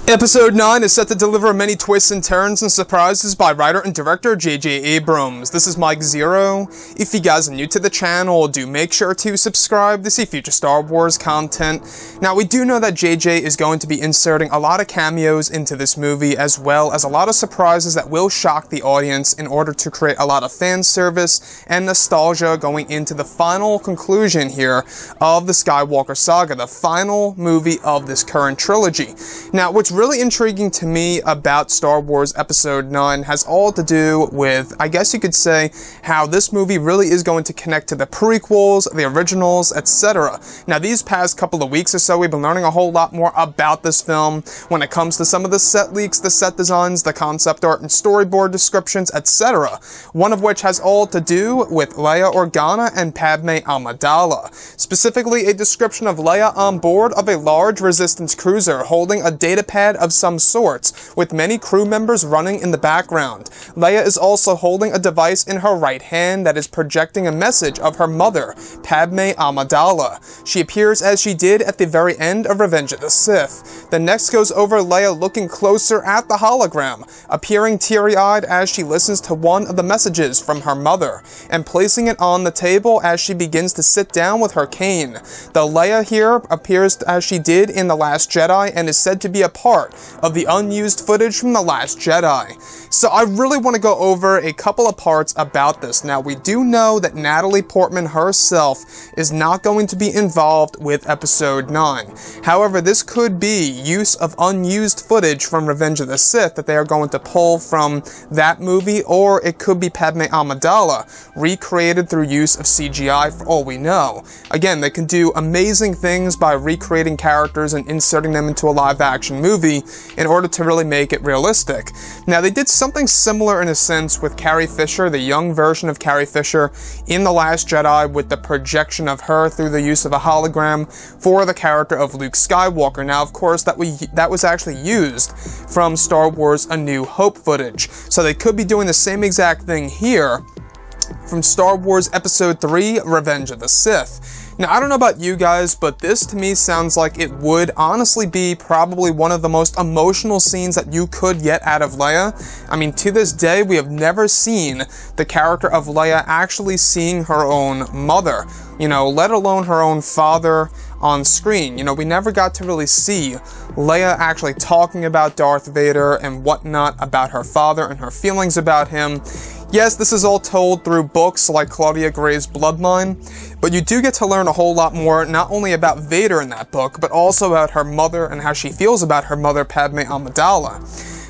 Episode 9 is set to deliver many twists and turns and surprises by writer and director J.J. Abrams. This is Mike Zero. If you guys are new to the channel, do make sure to subscribe to see future Star Wars content. Now, we do know that J.J. is going to be inserting a lot of cameos into this movie, as well as a lot of surprises that will shock the audience in order to create a lot of fan service and nostalgia going into the final conclusion here of the Skywalker saga, the final movie of this current trilogy. Now, what's really intriguing to me about Star Wars Episode 9 has all to do with, I guess you could say, how this movie really is going to connect to the prequels, the originals, etc. Now, these past couple of weeks or so, we've been learning a whole lot more about this film when it comes to some of the set leaks, the set designs, the concept art and storyboard descriptions, etc. One of which has all to do with Leia Organa and Padme Amidala. Specifically, a description of Leia on board of a large Resistance cruiser holding a datapad of some sorts, with many crew members running in the background. Leia is also holding a device in her right hand that is projecting a message of her mother, Padme Amidala. She appears as she did at the very end of Revenge of the Sith. The next goes over Leia looking closer at the hologram, appearing teary-eyed as she listens to one of the messages from her mother, and placing it on the table as she begins to sit down with her cane. The Leia here appears as she did in The Last Jedi and is said to be a part of the unused footage from The Last Jedi. So I really want to go over a couple of parts about this. Now, we do know that Natalie Portman herself is not going to be involved with Episode 9. However, this could be use of unused footage from Revenge of the Sith that they are going to pull from that movie, or it could be Padme Amidala recreated through use of CGI for all we know. Again, they can do amazing things by recreating characters and inserting them into a live-action movie in order to really make it realistic. Now, they did something similar in a sense with Carrie Fisher, the young version of Carrie Fisher in The Last Jedi, with the projection of her through the use of a hologram for the character of Luke Skywalker. Now, of course, that was actually used from Star Wars A New Hope footage. So they could be doing the same exact thing here from Star Wars Episode 3, Revenge of the Sith. Now, I don't know about you guys, but this to me sounds like it would honestly be probably one of the most emotional scenes that you could get out of Leia. I mean, to this day, we have never seen the character of Leia actually seeing her own mother, let alone her own father on screen. We never got to really see Leia actually talking about Darth Vader and whatnot about her father and her feelings about him. Yes, this is all told through books like Claudia Gray's Bloodline, but you do get to learn a whole lot more, not only about Vader in that book, but also about her mother and how she feels about her mother, Padme Amidala.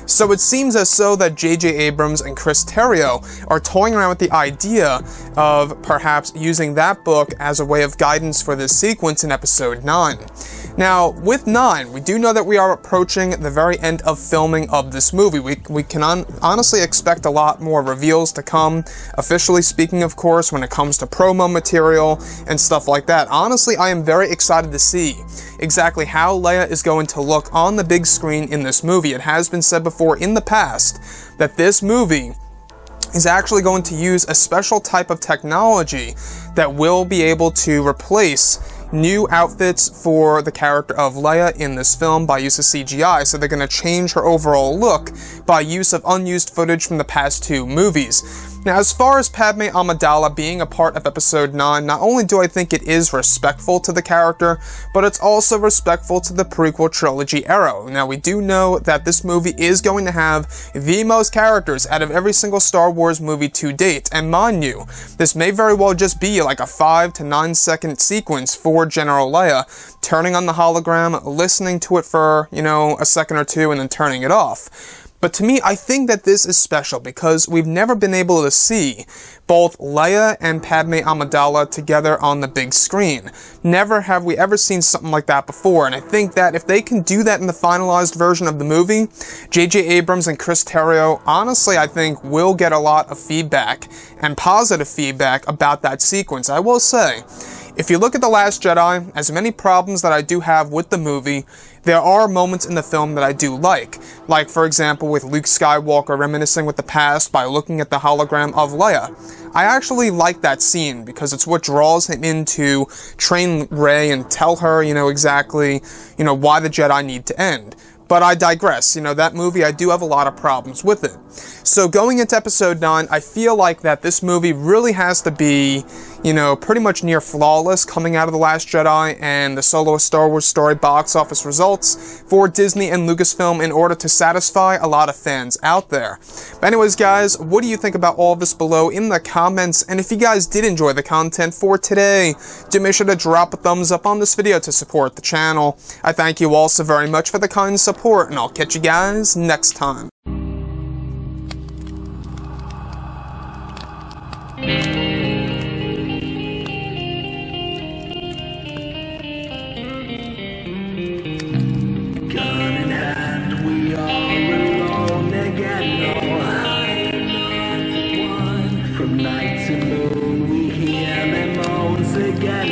So it seems as though that J.J. Abrams and Chris Terrio are toying around with the idea of perhaps using that book as a way of guidance for this sequence in Episode 9. Now, with 9, we do know that we are approaching the very end of filming of this movie. We can honestly expect a lot more reveals to come, officially speaking, of course, when it comes to promo material and stuff like that. Honestly, I am very excited to see exactly how Leia is going to look on the big screen in this movie. It has been said before in the past that this movie is actually going to use a special type of technology that will be able to replace new outfits for the character of Leia in this film by use of CGI, so they're going to change her overall look by use of unused footage from the past 2 movies. Now, as far as Padme Amidala being a part of Episode 9, not only do I think it is respectful to the character, but it's also respectful to the prequel trilogy era. Now, we do know that this movie is going to have the most characters out of every single Star Wars movie to date, and mind you, this may very well just be like a 5 to 9 second sequence for General Leia, turning on the hologram, listening to it for, a second or two, and then turning it off. But to me, I think that this is special because we've never been able to see both Leia and Padme Amidala together on the big screen. Never have we ever seen something like that before, and I think that if they can do that in the finalized version of the movie, J.J. Abrams and Chris Terrio, honestly, I think will get a lot of feedback, and positive feedback, about that sequence. I will say, if you look at The Last Jedi, as many problems that I do have with the movie, there are moments in the film that I do like. Like, for example, with Luke Skywalker reminiscing with the past by looking at the hologram of Leia. I actually like that scene because it's what draws him in to train Rey and tell her, exactly, why the Jedi need to end. But I digress. You know, that movie, I do have a lot of problems with it. So going into episode 9, I feel like that this movie really has to be, you know, pretty much near flawless coming out of The Last Jedi and the Solo Star Wars story box office results for Disney and Lucasfilm in order to satisfy a lot of fans out there. But anyways, guys, what do you think about all of this below in the comments? And if you guys did enjoy the content for today, do make sure to drop a thumbs up on this video to support the channel. I thank you all so very much for the kind support, and I'll catch you guys next time. From night to moon, we hear them moans again.